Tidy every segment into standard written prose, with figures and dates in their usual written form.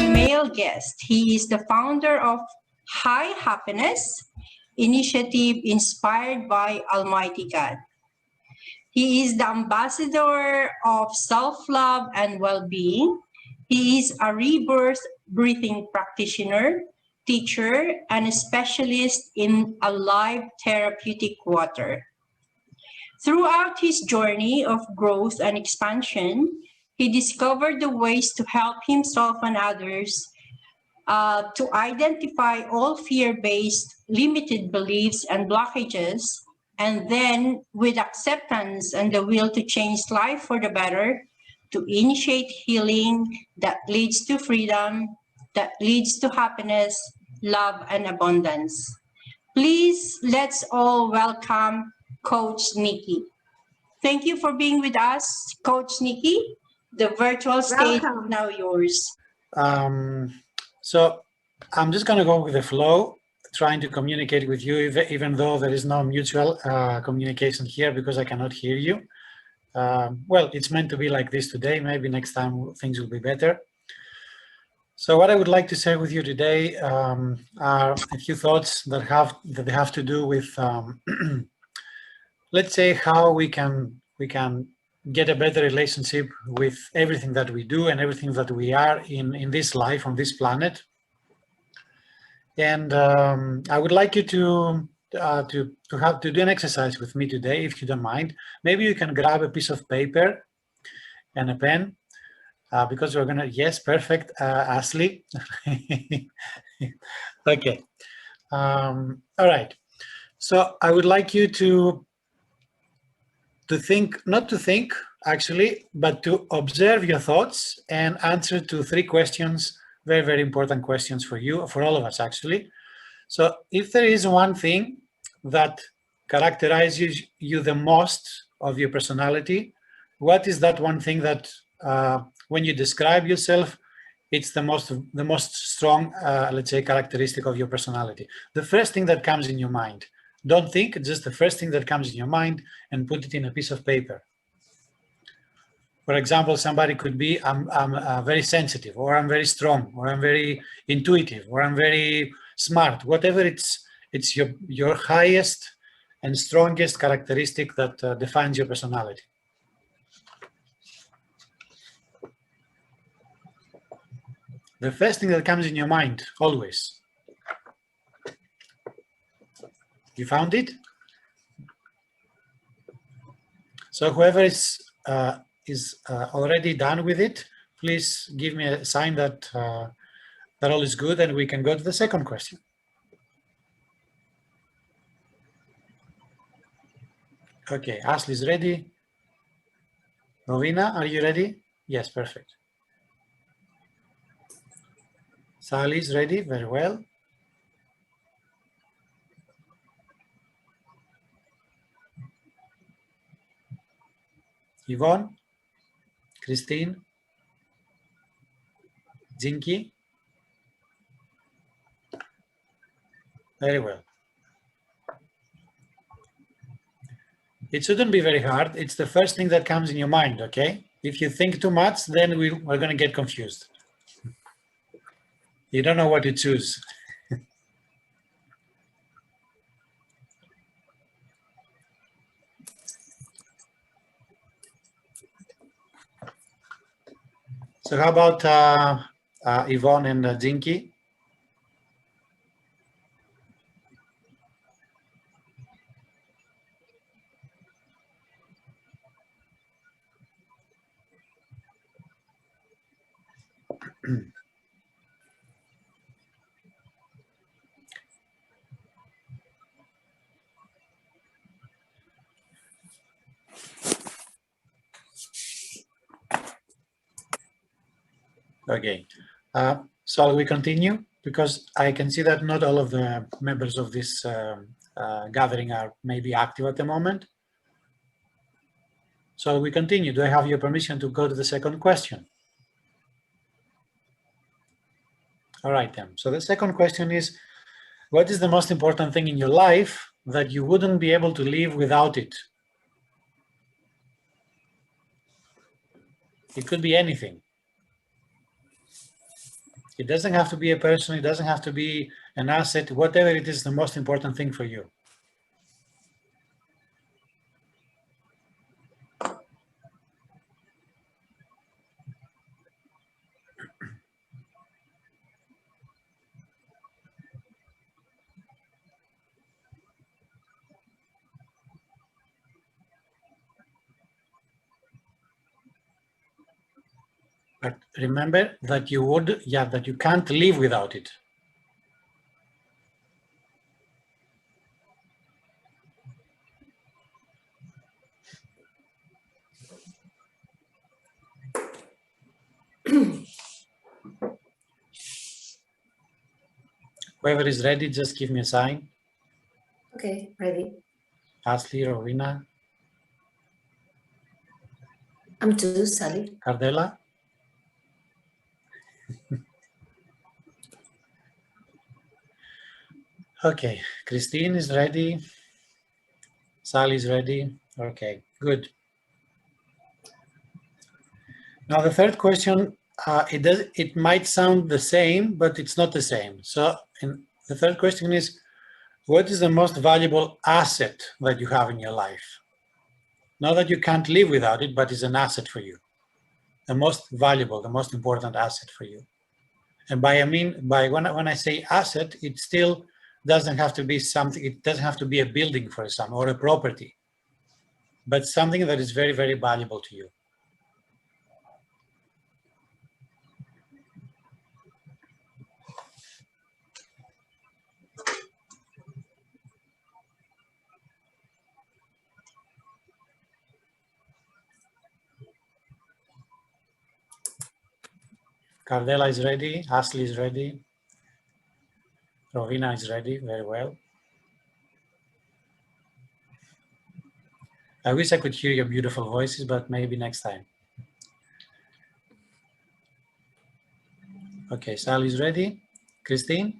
a male guest. He is the founder of High Happiness initiative inspired by Almighty God. He is the ambassador of self-love and well-being. He is a rebirth breathing practitioner, teacher, and a specialist in alive therapeutic water. Throughout his journey of growth and expansion, he discovered the ways to help himself and others to identify all fear-based limited beliefs and blockages, and then with acceptance and the will to change life for the better, to initiate healing that leads to freedom, that leads to happiness, love, and abundance. Please, let's all welcome Coach NIKI. Thank you for being with us, Coach NIKI. The virtual stage is now yours. So I'm just going to go with the flow, trying to communicate with you, even though there is no mutual communication here because I cannot hear you. Well, it's meant to be like this today. Maybe next time things will be better. So what I would like to share with you today are a few thoughts that have to do with, let's say, how we can get a better relationship with everything that we do and everything that we are in this life, on this planet. And I would like you to do an exercise with me today, if you don't mind. Maybe you can grab a piece of paper and a pen, because we're gonna, yes, perfect, Ashley. Okay, all right. So I would like you to think, not to think actually, but to observe your thoughts and answer to 3 questions, very, very important questions for you, for all of us actually. So if there is one thing that characterizes you the most of your personality, what is that one thing that when you describe yourself, it's the most strong, let's say, characteristic of your personality? The first thing that comes in your mind. Don't think, just the first thing that comes in your mind, and put it in a piece of paper. For example, somebody could be, I'm very sensitive, or I'm very strong, or I'm very intuitive, or I'm very smart. Whatever it's your highest and strongest characteristic that defines your personality. The first thing that comes in your mind, always. You found it? So whoever is already done with it, please give me a sign that that all is good, and we can go to the second question. Okay, Ashley's ready. Rovina, are you ready? Yes, perfect. Sally's ready, very well. Yvonne, Christine, Zinky. Very well. It shouldn't be very hard. It's the first thing that comes in your mind, okay? If you think too much, then we're going to get confused. You don't know what to choose. So how about Yvonne and Zinky? Okay, so we continue, because I can see that not all of the members of this gathering are maybe active at the moment. So we continue. Do I have your permission to go to the second question? All right then. So the second question is, what is the most important thing in your life that you wouldn't be able to live without it? It could be anything. It doesn't have to be a person, it doesn't have to be an asset, whatever it is the most important thing for you. But remember that that you can't live without it. Whoever is ready, just give me a sign. Okay, ready. Ashley, Rowena. I'm too, Sally. Cardella. Okay, Christine is ready. Sally is ready. Okay, good. Now the third question, it might sound the same, but it's not the same. So the third question is, what is the most valuable asset that you have in your life? Not that you can't live without it, but it's an asset for you. The most valuable, the most important asset for you. And when I say asset, it still doesn't have to be something, it doesn't have to be a building, for example, or a property, but something that is very, very valuable to you. Cardella is ready, Ashley is ready, Rowena is ready, very well. I wish I could hear your beautiful voices, but maybe next time. Okay, Sally is ready. Christine?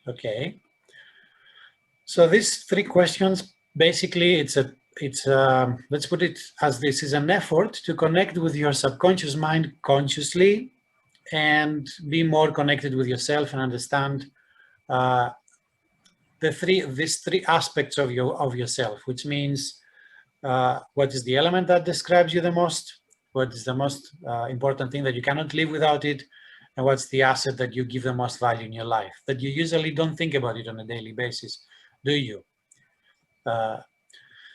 Okay. So these three questions, basically, let's put it as this is an effort to connect with your subconscious mind consciously and be more connected with yourself and understand these three aspects of yourself, which means what is the element that describes you the most, what is the most important thing that you cannot live without it, and what's the asset that you give the most value in your life, that you usually don't think about it on a daily basis, do you?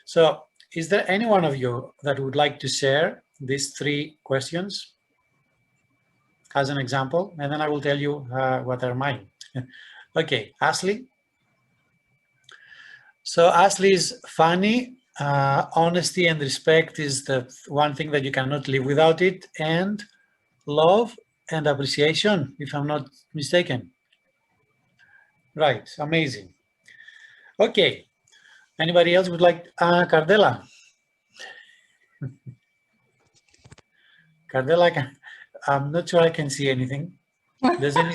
So is there any one of you that would like to share these three questions as an example? And then I will tell you what are mine. Okay, Ashley. So Ashley is funny. Honesty and respect is the one thing that you cannot live without it, and love and appreciation, if I'm not mistaken. Right, amazing. Okay, anybody else would like, Cardella? Cardella, I'm not sure I can see anything. Does any...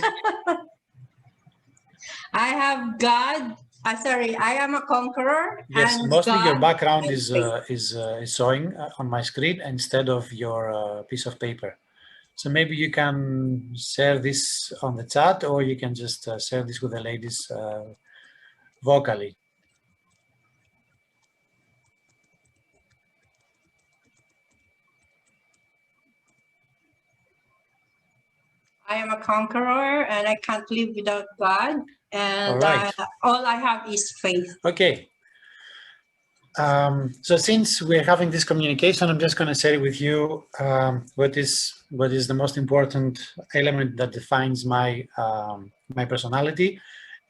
I have God. Sorry, I am a conqueror. Yes, and mostly God your background and faith. is showing on my screen instead of your piece of paper. So maybe you can share this on the chat, or you can just share this with the ladies vocally. I am a conqueror and I can't live without God. And All right. all I have is faith. Okay. So since we're having this communication, I'm just going to share with you what is the most important element that defines my my personality.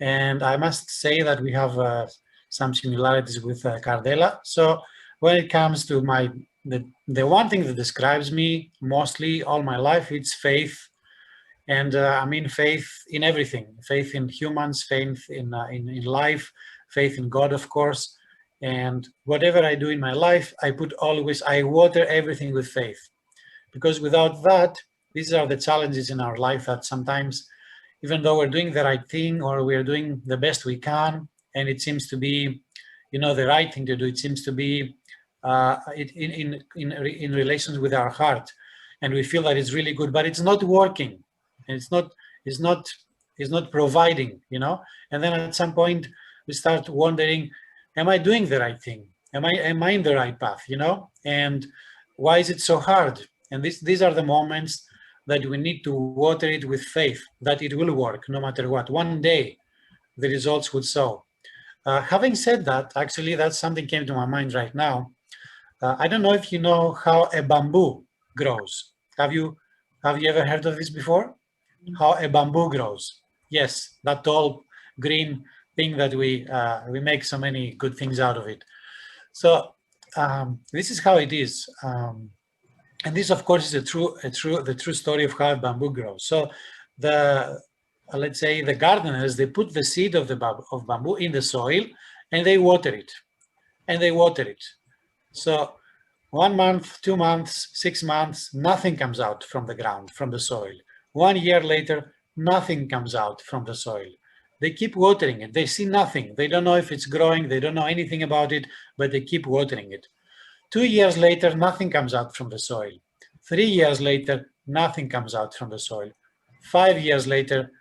And I must say that we have some similarities with Cardella. So when it comes to the one thing that describes me mostly all my life, it's faith. And I mean faith in everything, faith in humans, faith in life, faith in God, of course. And whatever I do in my life, I water everything with faith. Because without that, these are the challenges in our life that sometimes even though we're doing the right thing or we're doing the best we can, and it seems to be, you know, the right thing to do. It seems to be in relations with our heart, and we feel that it's really good, but it's not working, and it's not providing, you know. And then at some point we start wondering, am I doing the right thing? Am I in the right path, you know? And why is it so hard? And these are the moments that we need to water it with faith that it will work no matter what. One day the results would show. Having said that, actually that's something came to my mind right now. I don't know if you know how a bamboo grows. Have you ever heard of this before? How a bamboo grows? Yes, that tall green thing that we make so many good things out of it. So this is how it is, and this, of course, is the true story of how a bamboo grows. So let's say the gardeners, they put the seed of bamboo in the soil, and they water it, and they water it. So 1 month, 2 months, 6 months, nothing comes out from the ground, from the soil. 1 year later, nothing comes out from the soil. They keep watering it. They see nothing. They don't know if it's growing. They don't know anything about it, but they keep watering it. 2 years later, nothing comes out from the soil. 3 years later, nothing comes out from the soil. 5 years later,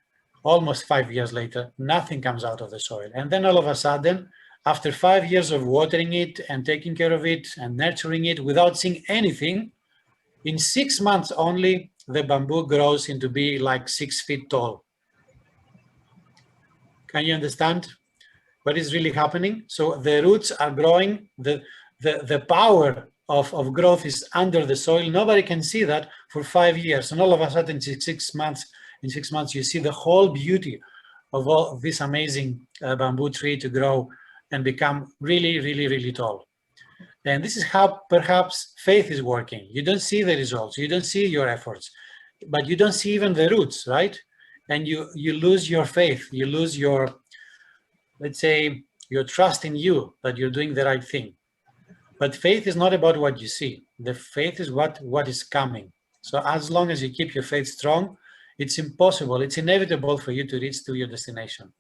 almost 5 years later, nothing comes out of the soil. And then all of a sudden, after 5 years of watering it and taking care of it and nurturing it without seeing anything, in 6 months only, the bamboo grows into be like 6 feet tall. Can you understand what is really happening? So the roots are growing, the power of growth is under the soil. Nobody can see that for 5 years. And all of a sudden, in 6 months, you see the whole beauty of all of this amazing bamboo tree to grow and become really, really, really tall. And this is how perhaps faith is working. You don't see the results, you don't see your efforts, but you don't see even the roots, right? And you lose your faith, you lose your, let's say, your trust in you that you're doing the right thing. But faith is not about what you see. The faith is what is coming. So as long as you keep your faith strong, it's impossible, it's inevitable for you to reach to your destination.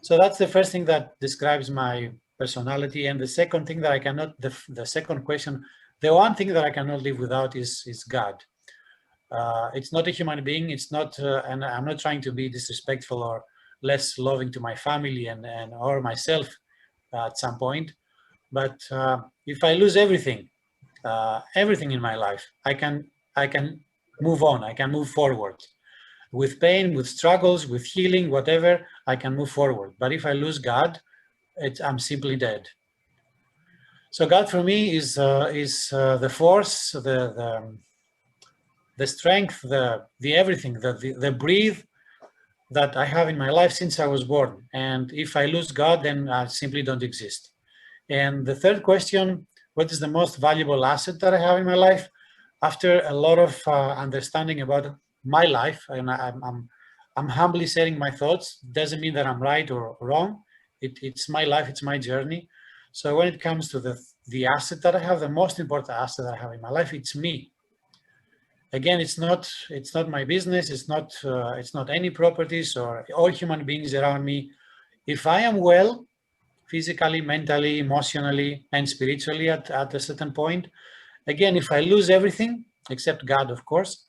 So that's the first thing that describes my personality. And the second thing that I cannot, the second question, the one thing that I cannot live without is God. It's not a human being. It's not, and I'm not trying to be disrespectful or less loving to my family and or myself at some point. But if I lose everything in my life, I can move on. I can move forward. With pain, with struggles, with healing, whatever, I can move forward. But if I lose God, I'm simply dead. So God for me is the force, the strength, the everything, the breathe that I have in my life since I was born. And if I lose God, then I simply don't exist. And the third question, what is the most valuable asset that I have in my life? After a lot of understanding about my life, and I'm humbly sharing my thoughts, doesn't mean that I'm right or wrong. It's my life, it's my journey. So when it comes to the asset that I have, the most important asset that I have in my life, it's me. Again, it's not my business, it's not any properties or all human beings around me. If I am well, physically, mentally, emotionally, and spiritually at a certain point, again, if I lose everything, except God, of course,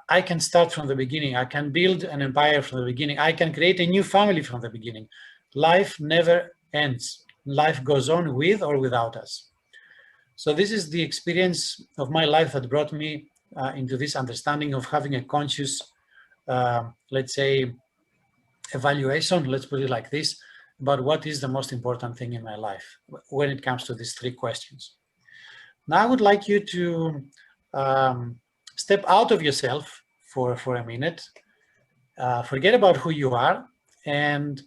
I can start from the beginning. I can build an empire from the beginning. I can create a new family from the beginning. Life never ends. Life goes on with or without us. So this is the experience of my life that brought me into this understanding of having a conscious, let's say, evaluation, let's put it like this, about what is the most important thing in my life when it comes to these three questions. Now I would like you to step out of yourself for a minute, forget about who you are, and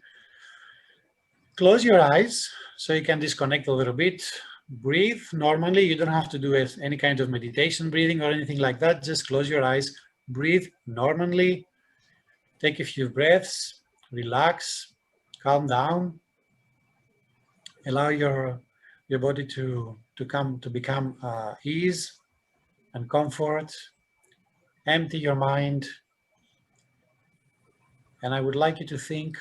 close your eyes so you can disconnect a little bit. Breathe normally. You don't have to do any kind of meditation breathing or anything like that. Just close your eyes, breathe normally, take a few breaths, relax, calm down, allow your body to become ease and comfort. Empty your mind. And I would like you to think,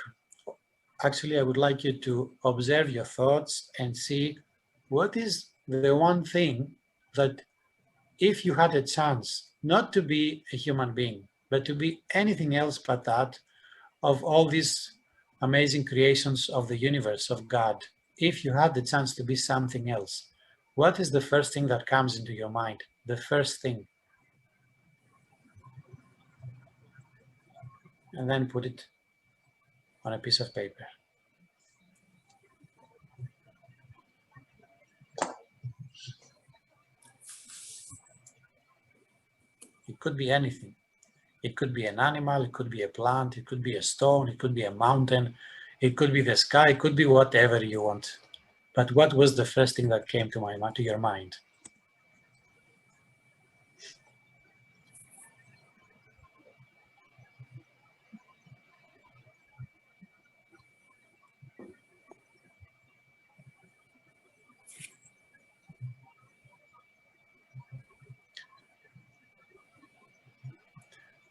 actually, I would like you to observe your thoughts and see what is the one thing that if you had a chance not to be a human being, but to be anything else but that, of all these amazing creations of the universe, of God, if you had the chance to be something else, what is the first thing that comes into your mind? The first thing. And then put it on a piece of paper. It could be anything. It could be an animal, it could be a plant, it could be a stone, it could be a mountain, it could be the sky, it could be whatever you want. But what was the first thing that came to your mind?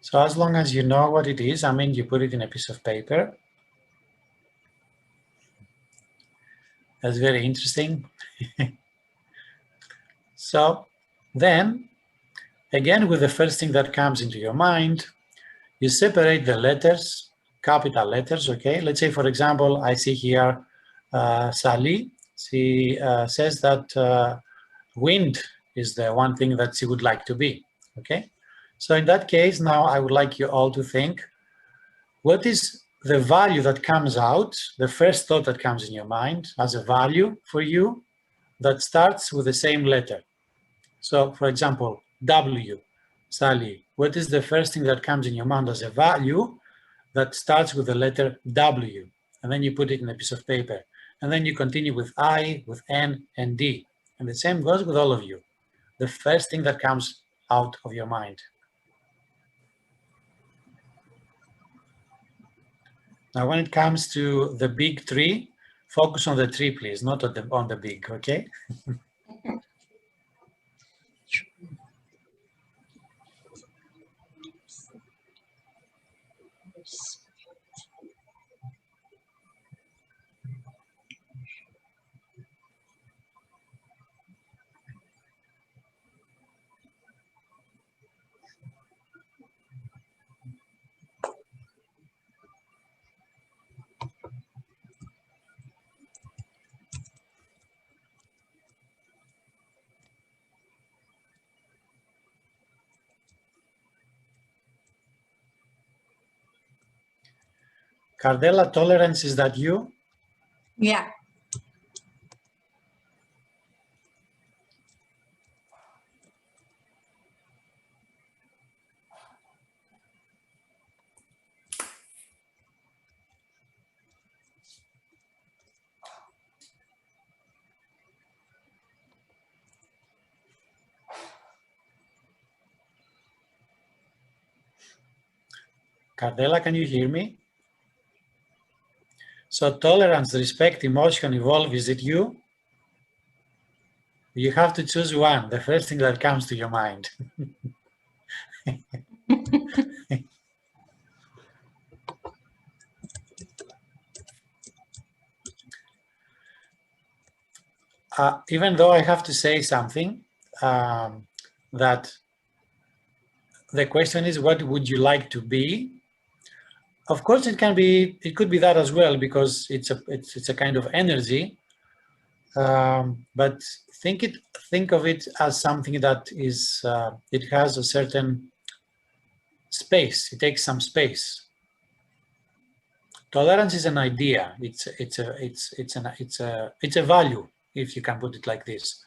So as long as you know what it is, I mean, you put it in a piece of paper. That's very interesting. So then, again, with the first thing that comes into your mind, you separate the letters, capital letters, okay? Let's say, for example, I see here Sally. She says that wind is the one thing that she would like to be, okay? So in that case, now I would like you all to think, what is the value that comes out, the first thought that comes in your mind as a value for you that starts with the same letter? So for example, W, Sally, what is the first thing that comes in your mind as a value that starts with the letter W? And then you put it in a piece of paper. And then you continue with I, with N, and D. And the same goes with all of you. The first thing that comes out of your mind. Now, when it comes to the big tree, focus on the tree, please, not on the big, okay? Cardella, tolerance, is that you? Yeah. Cardella, can you hear me? So tolerance, respect, emotion, evolve, is it you? You have to choose one, the first thing that comes to your mind. Even though I have to say something, that the question is, what would you like to be? Of course, it could be that as well, because it's a kind of energy. But think of it as something that is, it has a certain space. It takes some space. Tolerance is an idea. It's a value, if you can put it like this.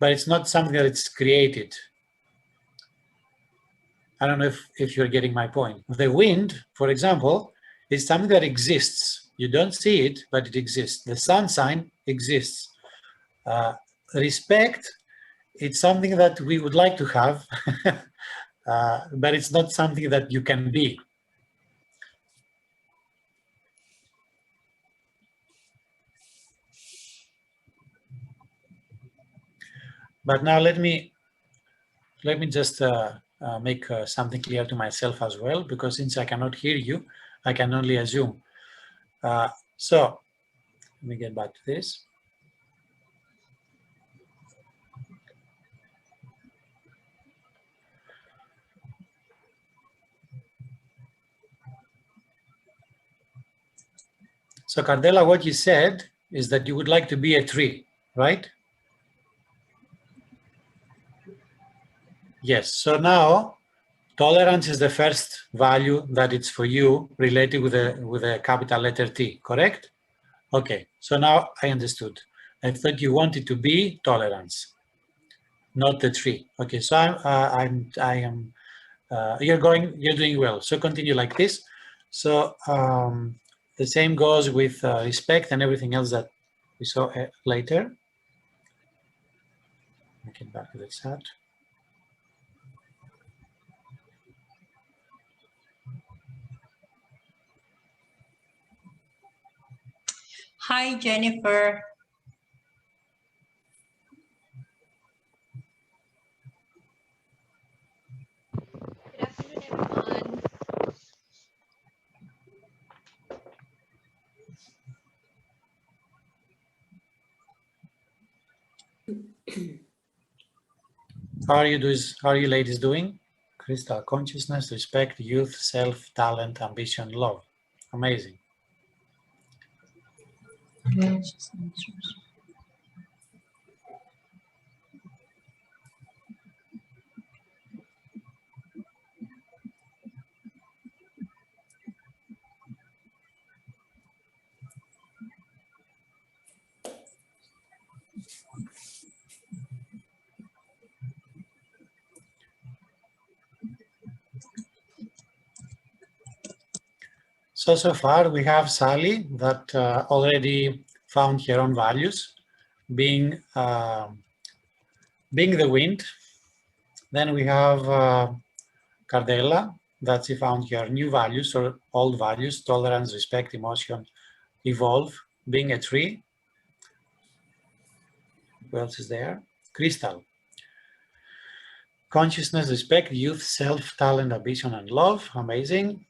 But it's not something that it's created. I don't know if you're getting my point. The wind, for example, is something that exists. You don't see it, but it exists. The sunshine exists. Respect, it's something that we would like to have, but it's not something that you can be. But now let me just make something clear to myself as well, because since I cannot hear you, I can only assume. So let me get back to this. So Cardella, what you said is that you would like to be a tree, right? Yes, so now tolerance is the first value that it's for you related with a capital letter T, correct? Okay, so now I understood. I thought you wanted to be tolerance, not the tree. Okay, so you're doing well. So continue like this. So the same goes with respect and everything else that we saw later. I'll get back to the chat. Hi, Jennifer. Good afternoon, everyone. How are you ladies doing? Crystal, consciousness, respect, youth, self, talent, ambition, love. Amazing. So far we have Sally that already found her own values, being the wind. Then we have Cardella, that she found her new values or old values, tolerance, respect, emotion, evolve, being a tree. Who else is there? Crystal. Consciousness, respect, youth, self, talent, ambition, and love. Amazing.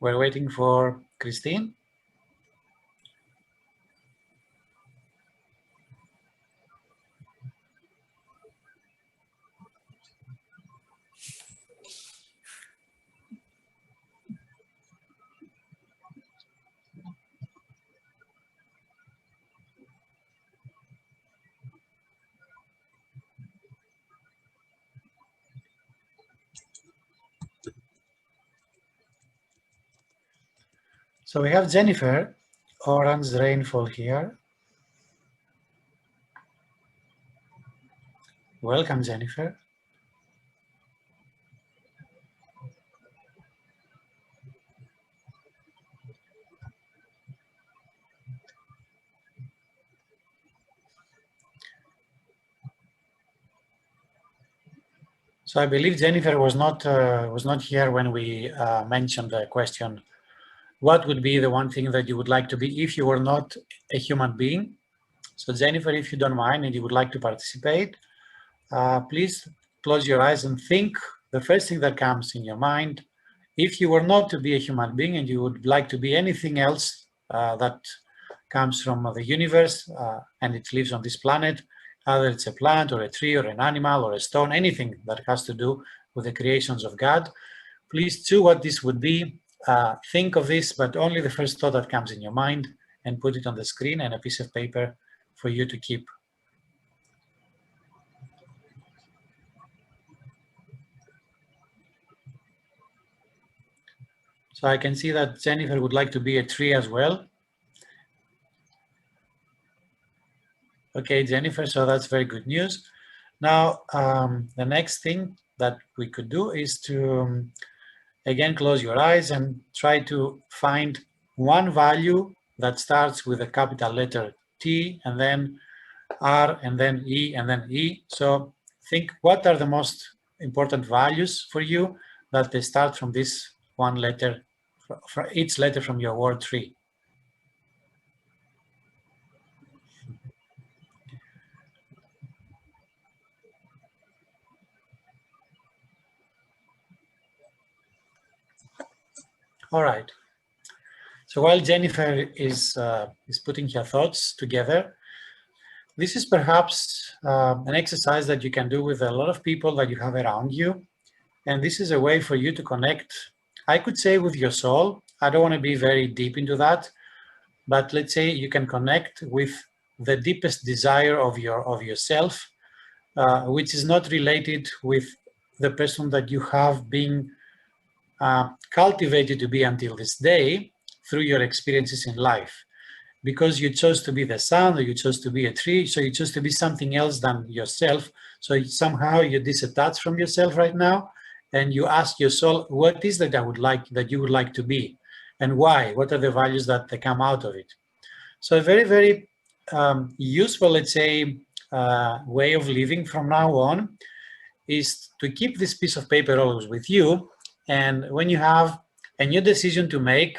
We're waiting for Christine. So we have Jennifer, orange rainfall here. Welcome, Jennifer. So I believe Jennifer was not here when we mentioned the question, what would be the one thing that you would like to be if you were not a human being? So Jennifer, if you don't mind and you would like to participate, please close your eyes and think the first thing that comes in your mind. If you were not to be a human being and you would like to be anything else that comes from the universe and it lives on this planet, either it's a plant or a tree or an animal or a stone, anything that has to do with the creations of God, please choose what this would be. Think of this, but only the first thought that comes in your mind, and put it on the screen and a piece of paper for you to keep. So I can see that Jennifer would like to be a tree as well. Okay, Jennifer, so that's very good news. Now, the next thing that we could do is to, again, close your eyes and try to find one value that starts with a capital letter T and then R and then E and then E. So think, what are the most important values for you that they start from this one letter, for each letter from your word tree. All right. So while Jennifer is putting her thoughts together, this is perhaps an exercise that you can do with a lot of people that you have around you. And this is a way for you to connect, I could say, with your soul. I don't want to be very deep into that, but let's say you can connect with the deepest desire of yourself, which is not related with the person that you have been cultivated to be until this day through your experiences in life. Because you chose to be the sun, or you chose to be a tree, so you chose to be something else than yourself. So somehow you disattach from yourself right now, and you ask your soul, what is that you would like to be, and why? What are the values that come out of it? So a very, very useful, let's say, way of living from now on is to keep this piece of paper always with you. And when you have a new decision to make,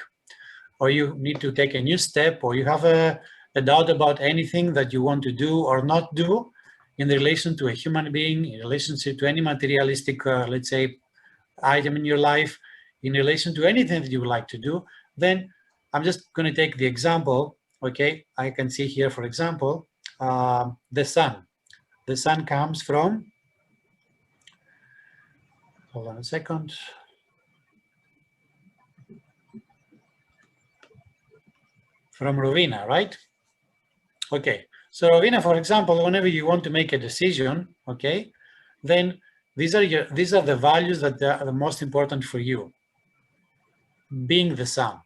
or you need to take a new step, or you have a doubt about anything that you want to do or not do in relation to a human being, in relationship to any materialistic, let's say, item in your life, in relation to anything that you would like to do, then I'm just going to take the example. Okay, I can see here, for example, the sun. The sun comes from, hold on a second. From Rovina, right? Okay, so Rovina, for example, whenever you want to make a decision, okay, then these are the values that are the most important for you, being the sun.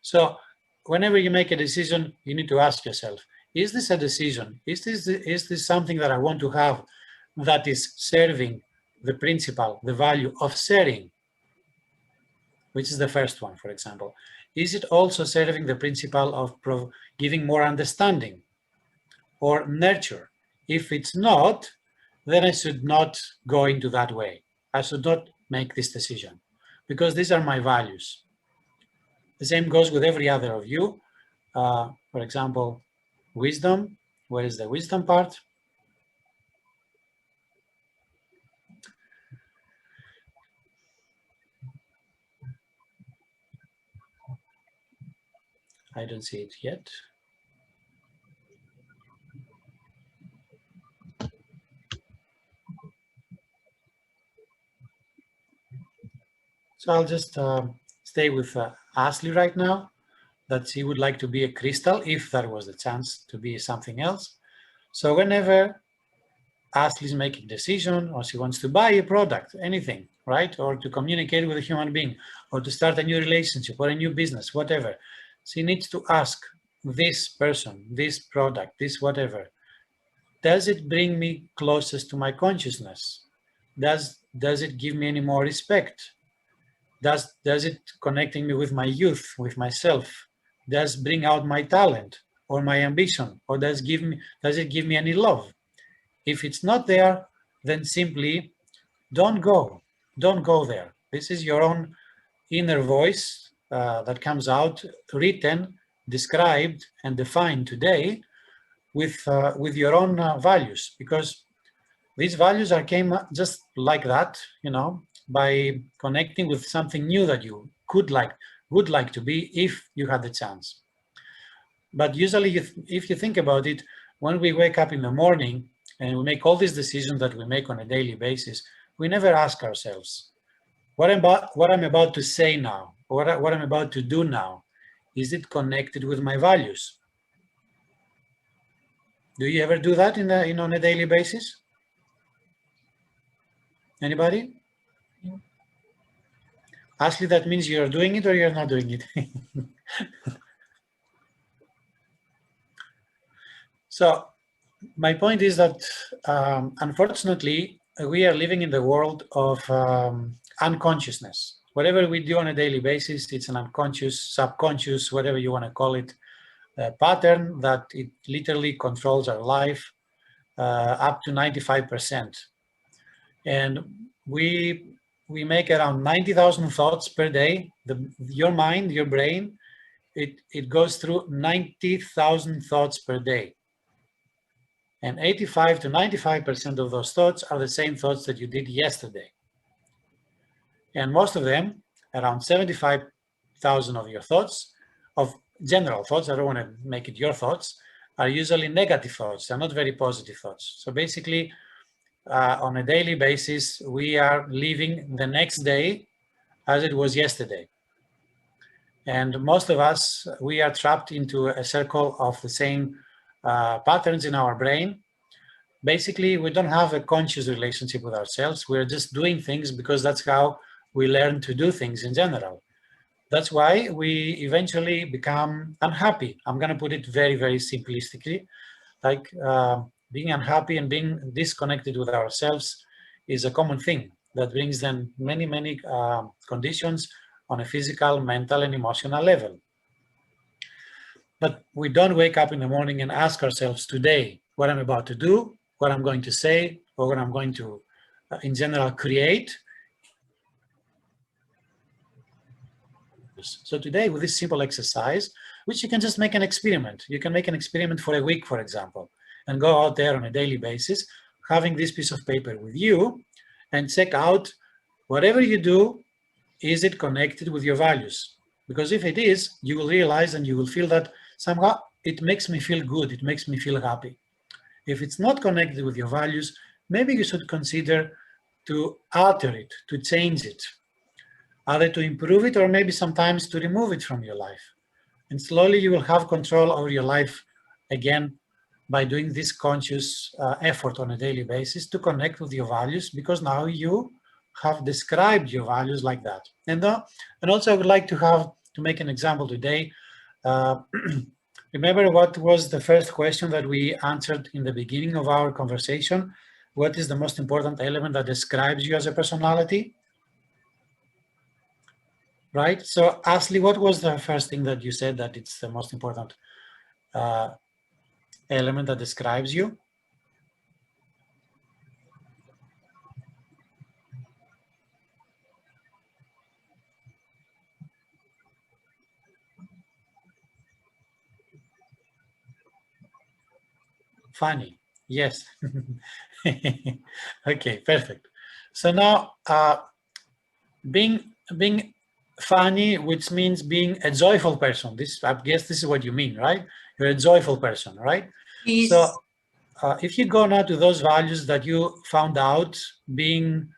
So whenever you make a decision, you need to ask yourself, is this a decision? Is this something that I want to have that is serving the principle, the value of sharing, which is the first one, for example? Is it also serving the principle of giving more understanding or nurture? If it's not, then I should not go into that way. I should not make this decision, because these are my values. The same goes with every other of you. For example, wisdom. Where is the wisdom part? I don't see it yet. So I'll just stay with Ashley right now, that she would like to be a crystal, if there was a chance to be something else. So whenever Ashley's making a decision, or she wants to buy a product, anything, right? Or to communicate with a human being, or to start a new relationship, or a new business, whatever, she needs to ask this person, this product, this whatever, does it bring me closest to my consciousness? Does it give me any more respect? Does it connecting me with my youth, with myself? Does it bring out my talent or my ambition? Or does it give me any love? If it's not there, then simply don't go there. This is your own inner voice that comes out, written, described, and defined today with your own values, because these values came just like that, by connecting with something new that you would like to be if you had the chance. But usually, if you think about it, when we wake up in the morning and we make all these decisions that we make on a daily basis, we never ask ourselves, what I'm about to say now, or what I'm about to do now, is it connected with my values? Do you ever do that on a daily basis? Anybody? Ashley, that means you're doing it or you're not doing it. So my point is that, unfortunately, we are living in the world of unconsciousness. Whatever we do on a daily basis, it's an unconscious, subconscious, whatever you want to call it, pattern that it literally controls our life up to 95%. And we make around 90,000 thoughts per day. Your mind, your brain, it goes through 90,000 thoughts per day. And 85 to 95% of those thoughts are the same thoughts that you did yesterday. And most of them, around 75 1,000 of your thoughts, of general thoughts, I don't want to make it your thoughts, are usually negative thoughts. They're not very positive thoughts. So basically, on a daily basis, we are living the next day as it was yesterday. And most of us, we are trapped into a circle of the same patterns in our brain. Basically, we don't have a conscious relationship with ourselves. We're just doing things because that's how we learn to do things in general. That's why we eventually become unhappy. I'm going to put it very, very simplistically. Like being unhappy and being disconnected with ourselves is a common thing that brings then many, many conditions on a physical, mental, and emotional level. But we don't wake up in the morning and ask ourselves today what I'm about to do, what I'm going to say, or what I'm going to, in general, create. So today, with this simple exercise, which you can just make an experiment. You can make an experiment for a week, for example, and go out there on a daily basis, having this piece of paper with you, and check out whatever you do, is it connected with your values? Because if it is, you will realize and you will feel that somehow it makes me feel good, it makes me feel happy. If it's not connected with your values, maybe you should consider to alter it, to change it, either to improve it or maybe sometimes to remove it from your life. And slowly you will have control over your life again by doing this conscious effort on a daily basis to connect with your values, because now you have described your values like that. And also I would like to make an example today. Remember what was the first question that we answered in the beginning of our conversation? What is the most important element that describes you as a personality? Right? So Ashley, what was the first thing that you said that it's the most important element that describes you? Funny, yes. Okay, perfect. So now being funny, which means being a joyful person. I guess this is what you mean, right? You're a joyful person, right? Yes. So if you go now to those values that you found out, being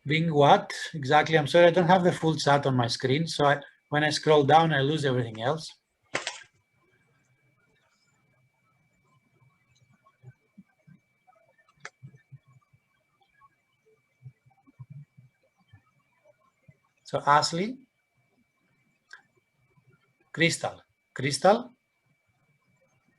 what exactly? I'm sorry, I don't have the full chat on my screen. So when I scroll down, I lose everything else. So Ashley, Crystal,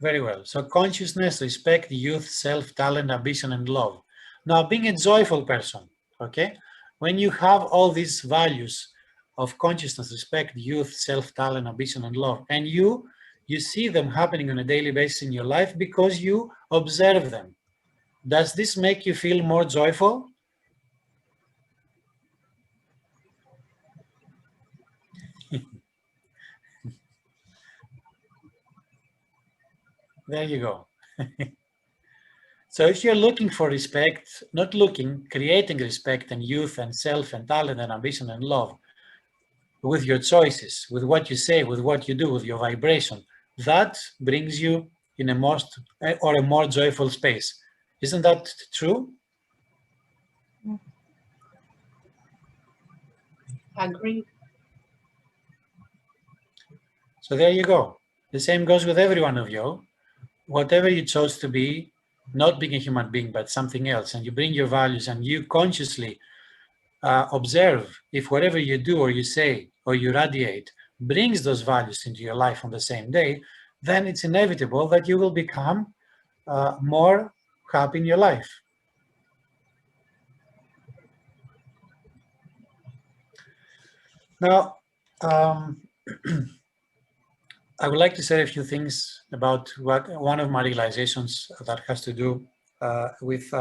very well. So consciousness, respect, youth, self, talent, ambition, and love. Now, being a joyful person, okay? When you have all these values of consciousness, respect, youth, self, talent, ambition, and love, and you see them happening on a daily basis in your life because you observe them. Does this make you feel more joyful? There you go. So if you're looking for respect, creating respect and youth and self and talent and ambition and love with your choices, with what you say, with what you do, with your vibration, that brings you in a more joyful space. Isn't that true? Agree. So there you go. The same goes with every one of you. Whatever you chose to be, not being a human being, but something else, and you bring your values and you consciously observe if whatever you do or you say or you radiate brings those values into your life on the same day, then it's inevitable that you will become more happy in your life. Now, I would like to say a few things about one of my realizations that has to do with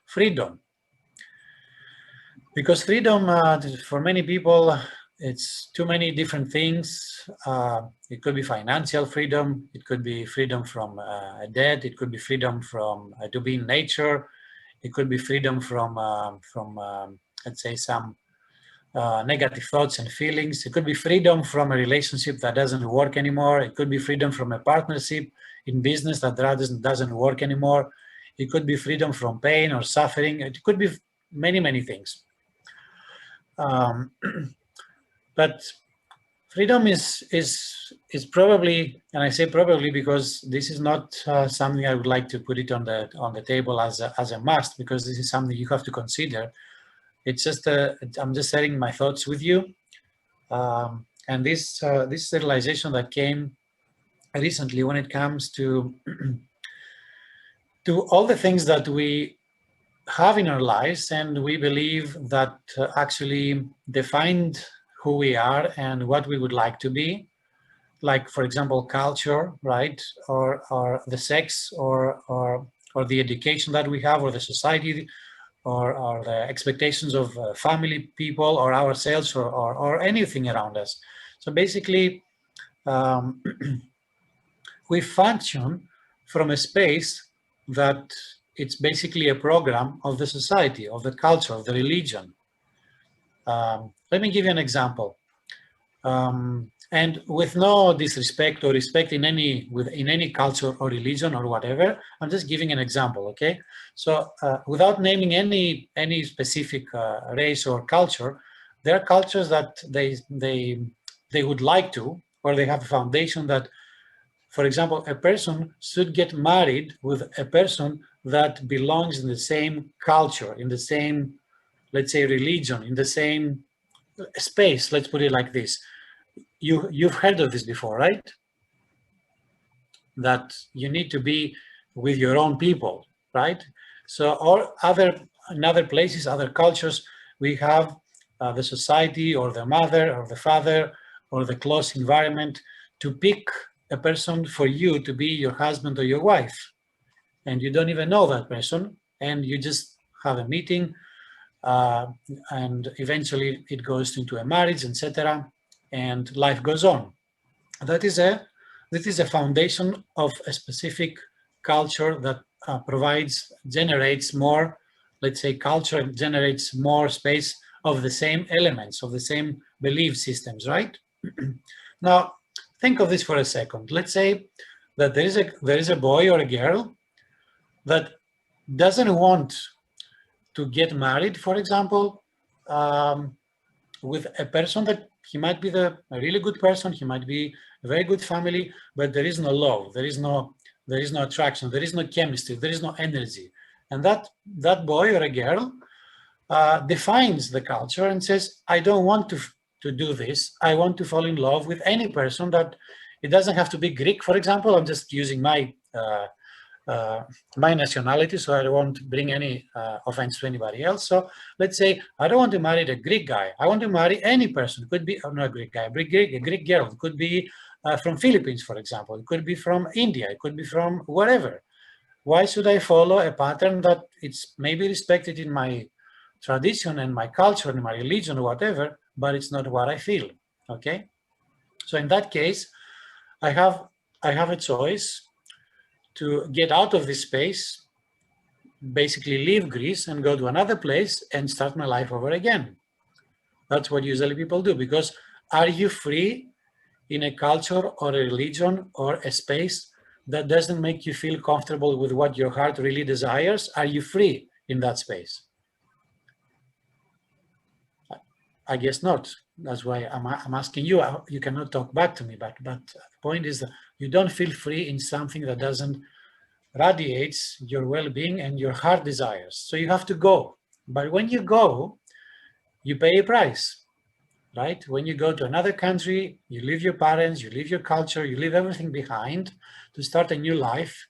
freedom. Because freedom, for many people, it's too many different things. It could be financial freedom. It could be freedom from a debt. It could be freedom from to be in nature. It could be freedom from let's say, some negative thoughts and feelings. It could be freedom from a relationship that doesn't work anymore. It could be freedom from a partnership in business that doesn't work anymore. It could be freedom from pain or suffering. It could be many, many things. But freedom is probably, and I say probably because this is not something I would like to put it on the table as a must, because this is something you have to consider. It's just I'm just sharing my thoughts with you, and this is a realization that came recently when it comes to to all the things that we have in our lives, and we believe that actually defined who we are and what we would like to be. Like, for example, culture, right, or the sex, or the education that we have, or the society, or the expectations of family people, or ourselves, or anything around us. So basically, we function from a space that it's basically a program of the society, of the culture, of the religion. Let me give you an example. And with no disrespect or respect in any culture or religion or whatever, I'm just giving an example, okay? So without naming any specific race or culture, there are cultures that they would like to, or they have a foundation that, for example, a person should get married with a person that belongs in the same culture, in the same, let's say, religion, in the same space, let's put it like this. You've heard of this before, right? That you need to be with your own people, right? So, or in other places, other cultures, we have the society or the mother or the father or the close environment to pick a person for you to be your husband or your wife. And you don't even know that person, and you just have a meeting, and eventually it goes into a marriage, etc., and life goes on. That is a foundation of a specific culture that generates more, let's say, culture generates more space of the same elements, of the same belief systems, right? Now, think of this for a second. Let's say that there is a boy or a girl that doesn't want to get married, for example, with a person that he might be a really good person, he might be a very good family, but there is no love, there is no attraction, there is no chemistry, there is no energy. And that boy or a girl defines the culture and says, I don't want to do this. I want to fall in love with any person that, it doesn't have to be Greek, for example. I'm just using my nationality, so I won't bring any offense to anybody else. So let's say I don't want to marry a Greek guy. I want to marry any person. It could be not a Greek guy, a Greek girl. It could be from Philippines, for example. It could be from India. It could be from wherever. Why should I follow a pattern that it's maybe respected in my tradition and my culture and my religion or whatever, but it's not what I feel? Okay. So in that case, I have a choice to get out of this space, basically leave Greece and go to another place and start my life over again. That's what usually people do, because are you free in a culture or a religion or a space that doesn't make you feel comfortable with what your heart really desires? Are you free in that space? I guess not. That's why I'm asking you. You cannot talk back to me, but the point is that you don't feel free in something that doesn't radiates your well-being and your heart desires. So you have to go. But when you go, you pay a price, right? When you go to another country, you leave your parents, you leave your culture, you leave everything behind to start a new life,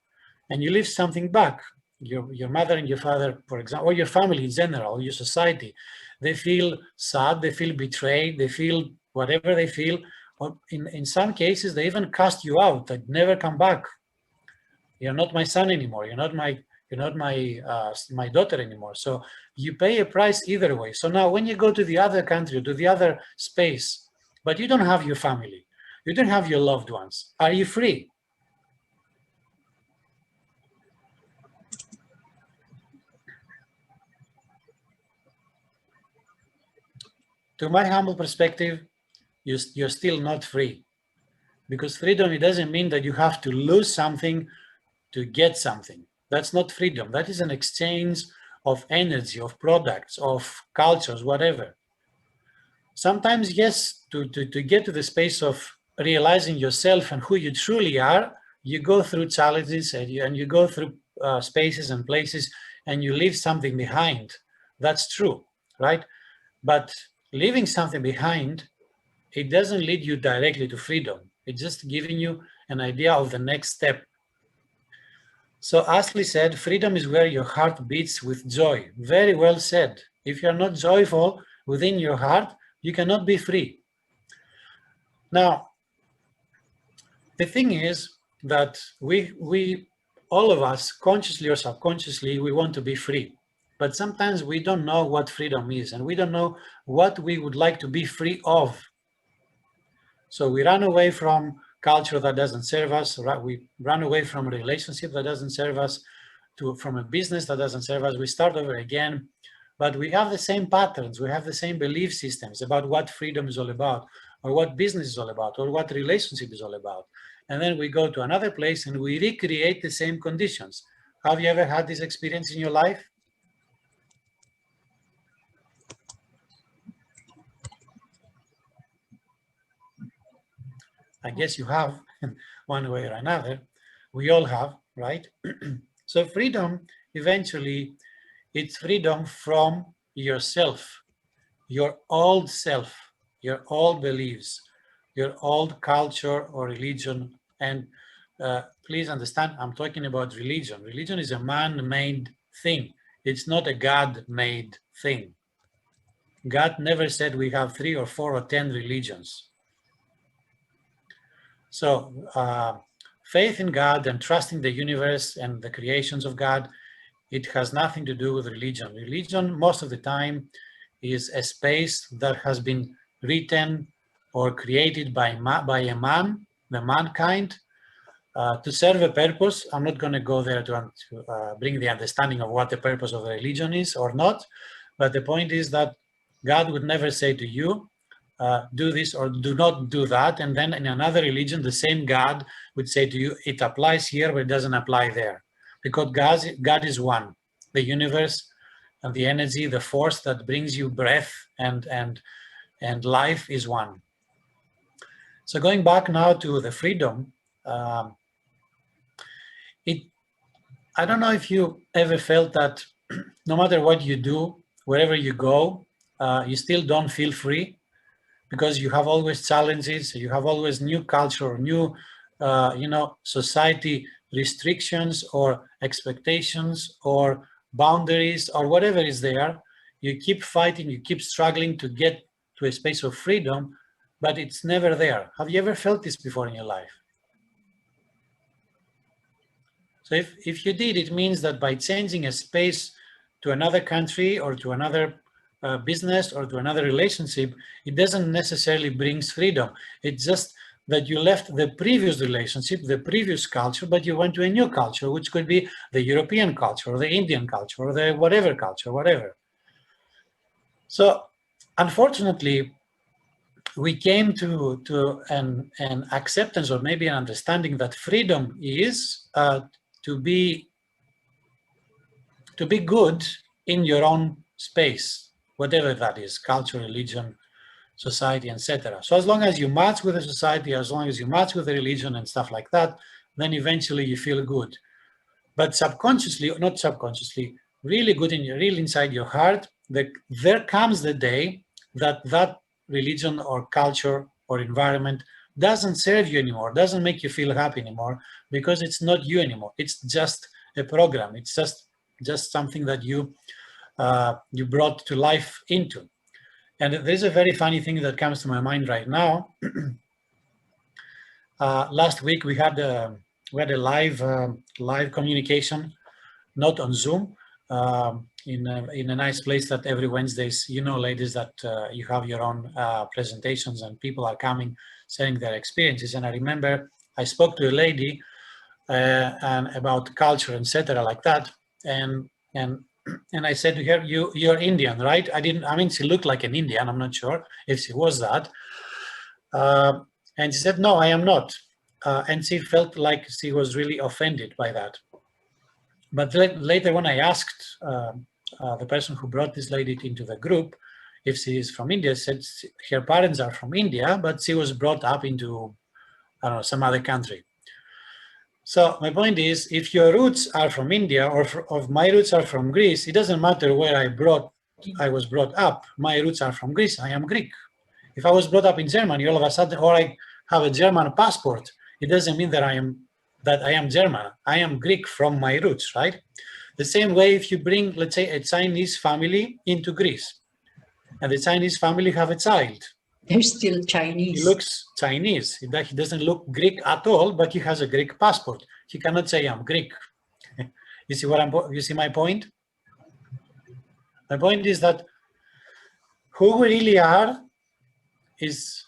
and you leave something back. Your mother and your father, for example, or your family in general, your society, they feel sad, they feel betrayed, they feel whatever they feel. Or in some cases, they even cast you out, they never come back. You're not my son anymore. You're not my daughter anymore. So you pay a price either way. So now when you go to the other country, to the other space, but you don't have your family, you don't have your loved ones, are you free? to my humble perspective, you're still not free. Because freedom, it doesn't mean that you have to lose something to get something. That's not freedom. That is an exchange of energy, of products, of cultures, whatever. Sometimes, yes, to get to the space of realizing yourself and who you truly are, you go through challenges and you go through spaces and places and you leave something behind. That's true, right? But leaving something behind, it doesn't lead you directly to freedom. It's just giving you an idea of the next step. So Ashley said, freedom is where your heart beats with joy. Very well said. If you're not joyful within your heart, you cannot be free. Now, the thing is that we all of us, consciously or subconsciously, we want to be free. But sometimes we don't know what freedom is, and we don't know what we would like to be free of. So we run away from culture that doesn't serve us. We run away from a relationship that doesn't serve us, from a business that doesn't serve us. We start over again. But we have the same patterns. We have the same belief systems about what freedom is all about, or what business is all about, or what relationship is all about. And then we go to another place and we recreate the same conditions. Have you ever had this experience in your life? I guess you have, one way or another. We all have, right? So freedom, eventually, it's freedom from yourself, your old self, your old beliefs, your old culture or religion. And please understand, I'm talking about religion. Religion is a man-made thing. It's not a God-made thing. God never said we have 3 or 4 or 10 religions. So faith in God and trusting the universe and the creations of God, it has nothing to do with religion. Religion, most of the time, is a space that has been written or created by a man, the mankind, to serve a purpose. I'm not going to go there to bring the understanding of what the purpose of the religion is or not, but the point is that God would never say to you, do this or do not do that, and then in another religion, the same God would say to you, it applies here, but it doesn't apply there. Because God is one. The universe and the energy, the force that brings you breath and life is one. So going back now to the freedom, I don't know if you ever felt that no matter what you do, wherever you go, you still don't feel free because you have always challenges, you have always new culture, new, society restrictions or expectations or boundaries or whatever is there. You keep fighting, you keep struggling to get to a space of freedom, but it's never there. Have you ever felt this before in your life? So if you did, it means that by changing a space to another country or to another business or to another relationship, it doesn't necessarily bring freedom. It's just that you left the previous relationship, the previous culture, but you went to a new culture, which could be the European culture or the Indian culture or the whatever culture, whatever. So unfortunately, we came to an acceptance or maybe an understanding that freedom is to be good in your own space, whatever that is, culture, religion, society, etc. So as long as you match with the society, as long as you match with the religion and stuff like that, then eventually you feel good. But subconsciously, not subconsciously, really good in your, real inside your heart, there comes the day that that religion or culture or environment doesn't serve you anymore, doesn't make you feel happy anymore, because it's not you anymore. It's just a program. It's just something that you brought to life into. And there's a very funny thing that comes to my mind right now. Last week we had a live communication, not on Zoom, in a nice place that every Wednesdays, ladies, that you have your own presentations and people are coming, sharing their experiences. And I remember I spoke to a lady and about culture, etc., like that. And and I said to her, you're Indian, right? I mean, she looked like an Indian. I'm not sure if she was that. And she said, no, I am not. And she felt like she was really offended by that. But later when I asked the person who brought this lady into the group, if she is from India, said her parents are from India, but she was brought up into, I don't know, some other country. So my point is, if your roots are from India or my roots are from Greece, it doesn't matter where I was brought up. My roots are from Greece. I am Greek. If I was brought up in Germany, all of a sudden, or I have a German passport, it doesn't mean that I am German. I am Greek from my roots, right? The same way, if you bring, let's say, a Chinese family into Greece, and the Chinese family have a child, They're still Chinese. he looks Chinese. He doesn't look Greek at all, but he has a Greek passport. He cannot say I'm Greek. You see my point? My point is that who we really are is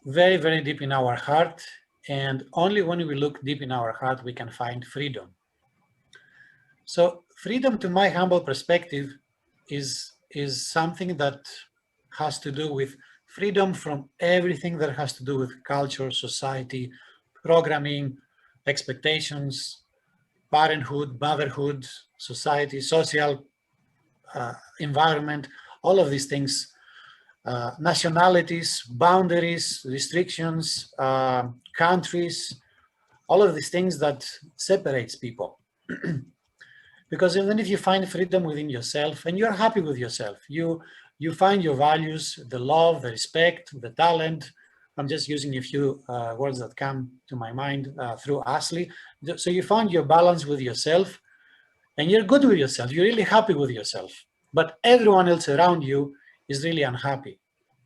very, very deep in our heart, and only when we look deep in our heart we can find freedom. So freedom, to my humble perspective, is something that has to do with freedom from everything that has to do with culture, society, programming, expectations, parenthood, motherhood, society, social environment, all of these things, nationalities, boundaries, restrictions, countries, all of these things that separates people. Because even if you find freedom within yourself and you're happy with yourself, you find your values, the love, the respect, the talent. I'm just using a few words that come to my mind through Ashley. So you find your balance with yourself and you're good with yourself. You're really happy with yourself. But everyone else around you is really unhappy.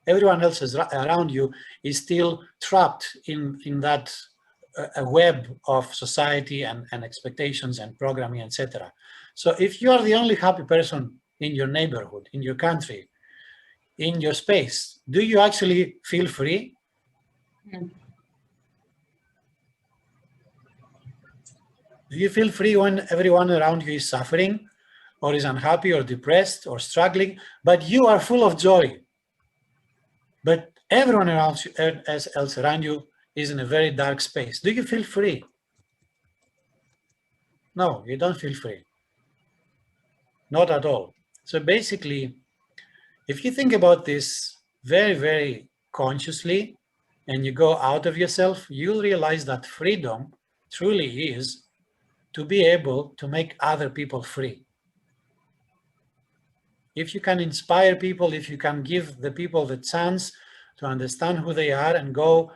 Everyone else around you is still trapped in that a web of society and expectations and programming, etc. So if you are the only happy person in your neighborhood, in your country, in your space, do you actually feel free? Mm. Do you feel free when everyone around you is suffering or is unhappy or depressed or struggling, but you are full of joy? But everyone else around you is in a very dark space. Do you feel free? No, you don't feel free. Not at all. So basically, if you think about this very, very consciously and you go out of yourself, you'll realize that freedom truly is to be able to make other people free. If you can inspire people, if you can give the people the chance to understand who they are and go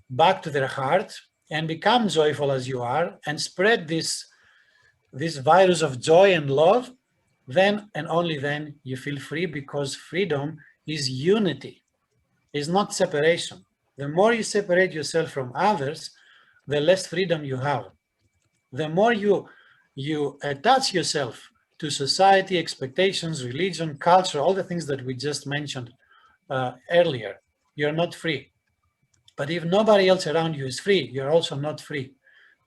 back to their heart and become joyful as you are and spread this virus of joy and love, then and only then you feel free, because freedom is unity, is not separation. The more you separate yourself from others, the less freedom you have. The more you attach yourself to society, expectations, religion, culture, all the things that we just mentioned earlier, you're not free. But if nobody else around you is free, you're also not free,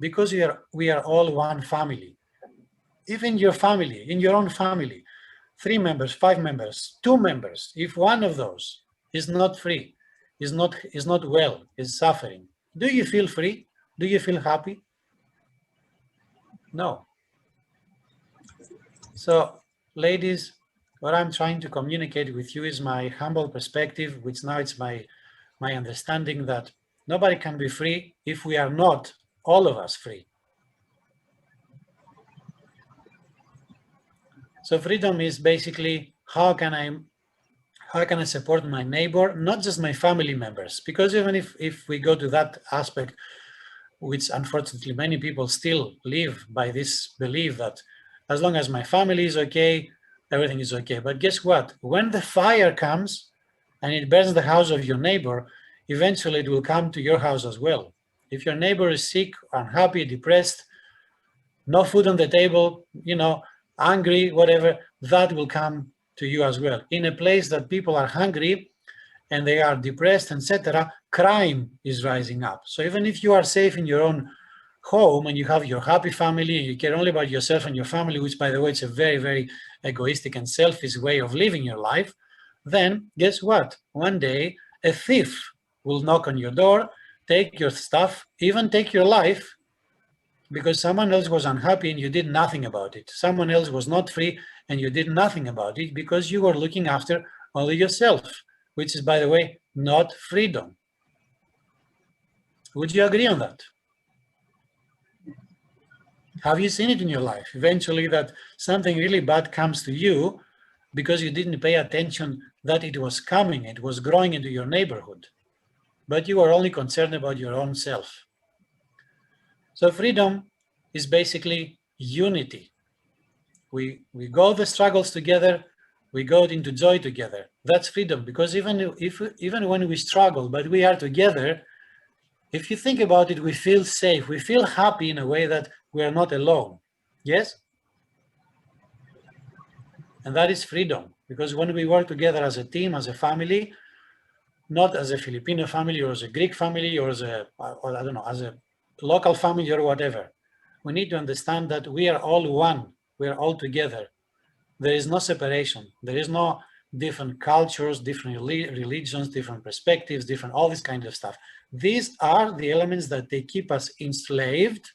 because we are all one family. Even your family, in your own family, 3 members, 5 members, 2 members, if one of those is not free, is not well, is suffering, do you feel free? Do you feel happy? No. So, ladies, what I'm trying to communicate with you is my humble perspective, which now it's my understanding that nobody can be free if we are not, all of us, free. So freedom is basically how can I support my neighbor, not just my family members, because even if we go to that aspect, which unfortunately many people still live by this belief that as long as my family is okay, everything is okay. But guess what? When the fire comes and it burns the house of your neighbor, eventually it will come to your house as well. If your neighbor is sick, unhappy, depressed, no food on the table, angry, whatever, that will come to you as well. In a place that people are hungry and they are depressed, etc., crime is rising up. So even if you are safe in your own home and you have your happy family and you care only about yourself and your family, which by the way, it's a very, very egoistic and selfish way of living your life, then guess what? One day a thief will knock on your door, take your stuff, even take your life, because someone else was unhappy and you did nothing about it. Someone else was not free and you did nothing about it because you were looking after only yourself, which is, by the way, not freedom. Would you agree on that? Have you seen it in your life? Eventually that something really bad comes to you because you didn't pay attention that it was coming, it was growing into your neighborhood, but you were only concerned about your own self. So freedom is basically unity. We go the struggles together, we go into joy together. That's freedom, because even when we struggle, but we are together, if you think about it, we feel safe, we feel happy in a way that we are not alone. Yes? And that is freedom, because when we work together as a team, as a family, not as a Filipino family or as a Greek family or as a, or I don't know, as a local family or whatever, we need to understand that we are all one, we are all together. There is no separation, there is no different cultures, different religions, different perspectives, different, all this kind of stuff. These are the elements that they keep us enslaved,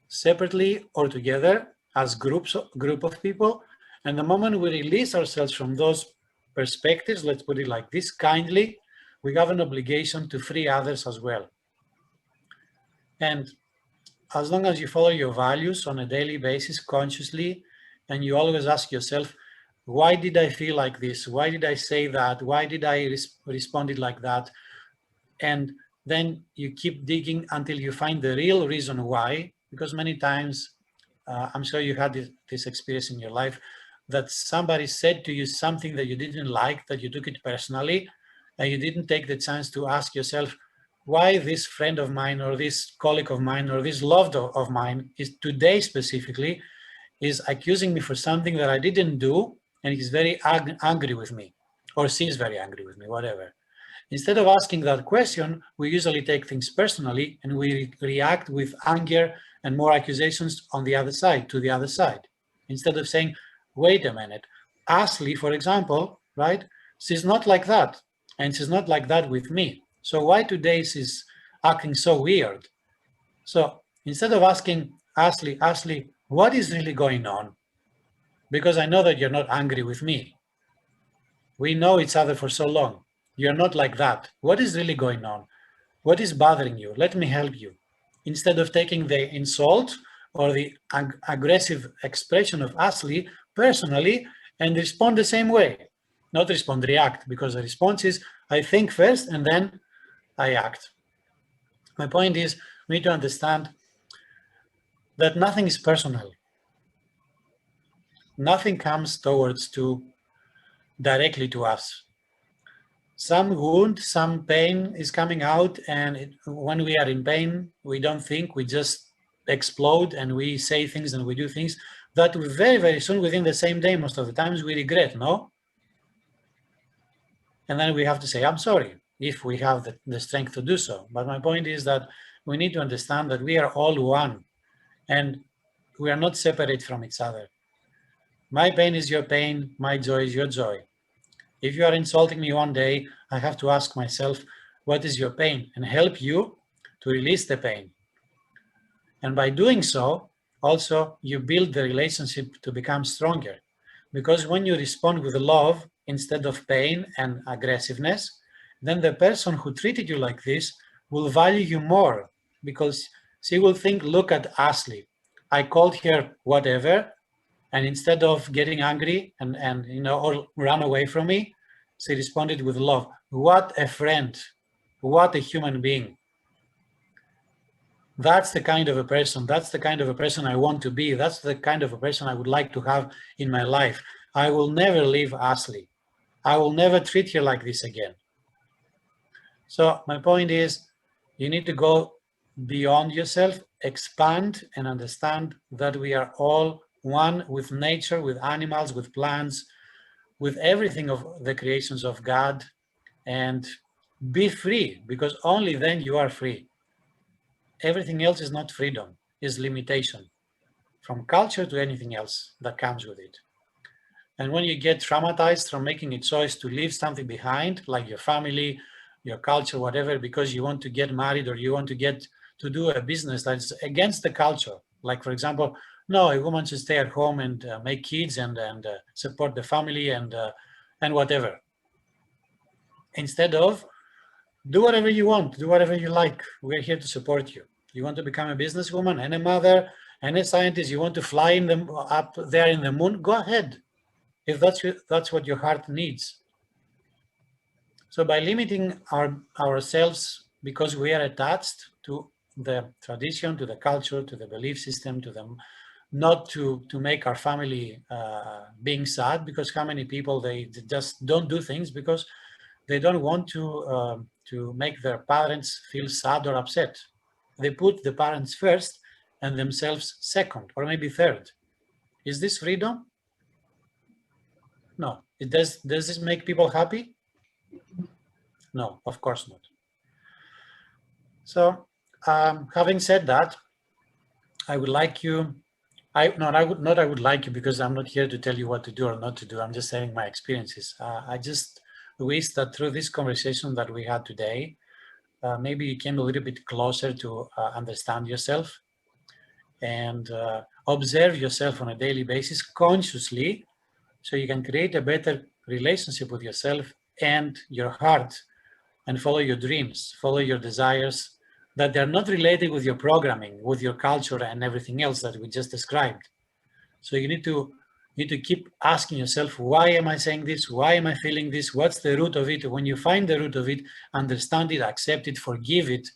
separately or together as group of people. And the moment we release ourselves from those perspectives, let's put it like this, kindly, we have an obligation to free others as well. And as long as you follow your values on a daily basis consciously, and you always ask yourself, why did I feel like this? Why did I say that? Why did I respond like that? And then you keep digging until you find the real reason why, because many times, I'm sure you had this experience in your life, that somebody said to you something that you didn't like, that you took it personally, and you didn't take the chance to ask yourself, why this friend of mine or this colleague of mine or this loved of mine is today specifically is accusing me for something that I didn't do, and he's very angry with me, or she's very angry with me, whatever. Instead of asking that question, we usually take things personally and we react with anger and more accusations on the other side, to the other side. Instead of saying, wait a minute, Ashley, for example, right? She's not like that, and she's not like that with me. So why today she's acting so weird? So instead of asking Ashley, what is really going on? Because I know that you're not angry with me. We know each other for so long. You're not like that. What is really going on? What is bothering you? Let me help you. Instead of taking the insult or the aggressive expression of Ashley personally and respond the same way. Not respond, react, because the response is, I think first and then I act. My point is, we need to understand that nothing is personal. Nothing comes directly to us. Some wound, some pain is coming out, and when we are in pain, we don't think, we just explode and we say things and we do things that we very, very soon, within the same day, most of the times, we regret, no? And then we have to say, I'm sorry, if we have the strength to do so. But my point is that we need to understand that we are all one, and we are not separate from each other. My pain is your pain, my joy is your joy. If you are insulting me one day, I have to ask myself, what is your pain? And help you to release the pain. And by doing so, also, you build the relationship to become stronger. Because when you respond with love instead of pain and aggressiveness, then the person who treated you like this will value you more, because she will think, look at Ashley. I called her whatever, and instead of getting angry and or run away from me, she responded with love. What a friend, what a human being. That's the kind of a person, that's the kind of a person I want to be, that's the kind of a person I would like to have in my life. I will never leave Ashley. I will never treat her like this again. So my point is, you need to go beyond yourself, expand, and understand that we are all one with nature, with animals, with plants, with everything of the creations of God, and be free, because only then you are free. everything else is not freedom, is limitation. From culture to anything else that comes with it. And when you get traumatized from making a choice to leave something behind, like your family, your culture, whatever, because you want to get married or you want to do a business that's against the culture. Like, for example, no, a woman should stay at home and make kids and support the family and whatever. Instead of, do whatever you want, do whatever you like. We're here to support you. You want to become a businesswoman and a mother and a scientist, you want to fly in them up there in the moon, go ahead. If that's what your heart needs. So by limiting ourselves because we are attached to the tradition, to the culture, to the belief system, to them, not to make our family being sad, because how many people they just don't do things because they don't want to make their parents feel sad or upset. They put the parents first and themselves second or maybe third. Is this freedom? No. Does this make people happy? No, of course not. So having said that, I would like you, I would like you, because I'm not here to tell you what to do or not to do. I'm just sharing my experiences. I just wish that through this conversation that we had today, maybe you came a little bit closer to understand yourself and observe yourself on a daily basis consciously, so you can create a better relationship with yourself and your heart and follow your dreams, follow your desires, that they're not related with your programming, with your culture and everything else that we just described. So you need to keep asking yourself, why am I saying this? Why am I feeling this? What's the root of it? When you find the root of it, understand it, accept it, forgive it,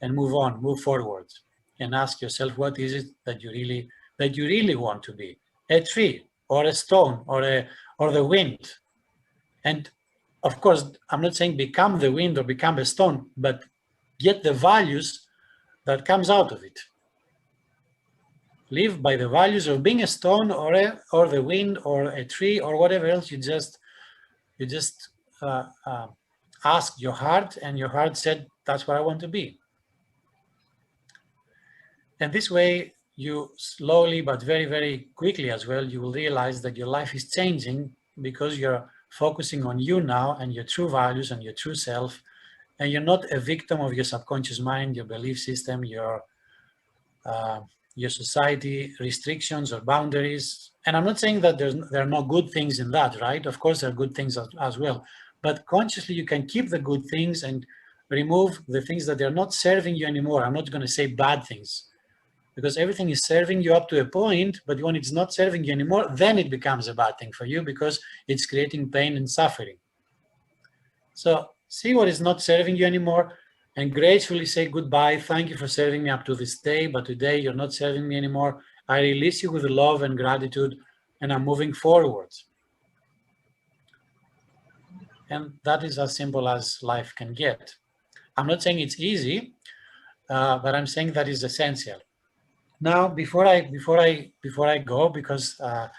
and move on, move forward. And ask yourself, what is it that you really want to be? A tree, or a stone, or the wind. And of course, I'm not saying become the wind or become a stone, but get the values that comes out of it. Live by the values of being a stone or the wind or a tree or whatever else. You just asked your heart, and your heart said, that's what I want to be. And this way, you slowly but very, very quickly as well, you will realize that your life is changing because you're focusing on you now and your true values and your true self, and you're not a victim of your subconscious mind, your belief system, your society restrictions or boundaries. And I'm not saying that there are no good things in that, right? Of course, there are good things as well. But consciously, you can keep the good things and remove the things that they're not serving you anymore. I'm not going to say bad things, because everything is serving you up to a point, but when it's not serving you anymore, then it becomes a bad thing for you because it's creating pain and suffering. So see what is not serving you anymore and gracefully say goodbye. Thank you for serving me up to this day, but today you're not serving me anymore. I release you with love and gratitude, and I'm moving forward. And that is as simple as life can get. I'm not saying it's easy, but I'm saying that is essential. Now, before I go, because I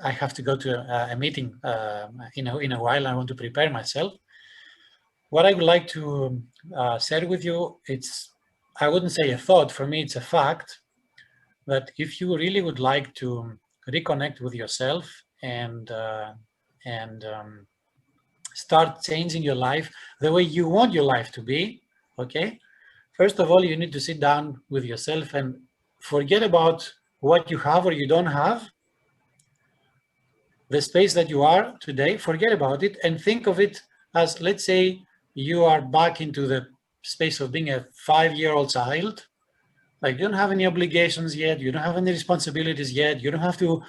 have to go to a meeting in a while. I want to prepare myself. What I would like to share with you, I wouldn't say a thought. For me, it's a fact that if you really would like to reconnect with yourself and start changing your life the way you want your life to be, okay? First of all, you need to sit down with yourself and forget about what you have or you don't have. The space that you are today, forget about it and think of it as, let's say, you are back into the space of being a 5-year-old child. Like, you don't have any obligations yet, you don't have any responsibilities yet, you don't have to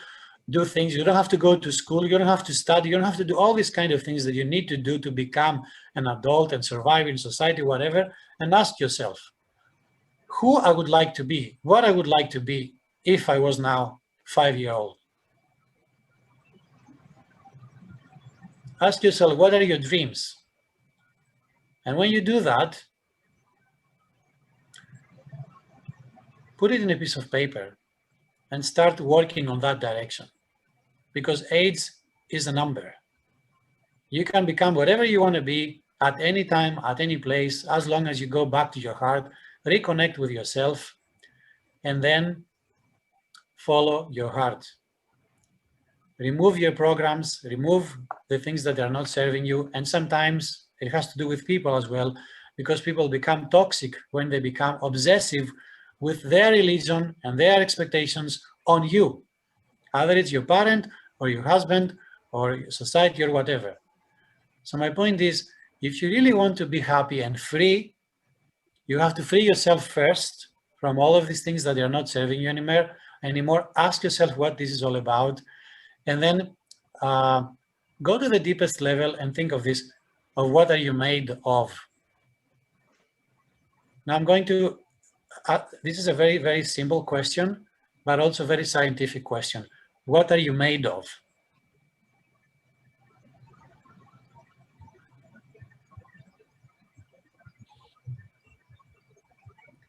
do things, you don't have to go to school, you don't have to study, you don't have to do all these kind of things that you need to do to become an adult and survive in society, whatever. And ask yourself, who I would like to be, what I would like to be if I was now 5-year-old. Ask yourself, what are your dreams? And when you do that, put it in a piece of paper and start working on that direction. Because age is a number. You can become whatever you want to be at any time, at any place, as long as you go back to your heart reconnect with yourself, and then follow your heart. Remove your programs, remove the things that are not serving you, and sometimes it has to do with people as well, because people become toxic when they become obsessive with their religion and their expectations on you. Either it's your parent or your husband or your society or whatever. So my point is, if you really want to be happy and free, you have to free yourself first from all of these things that are not serving you anymore. Ask yourself what this is all about, and then go to the deepest level and think of this, of what are you made of? Now I'm going to, this is a very, very simple question, but also a very scientific question. What are you made of?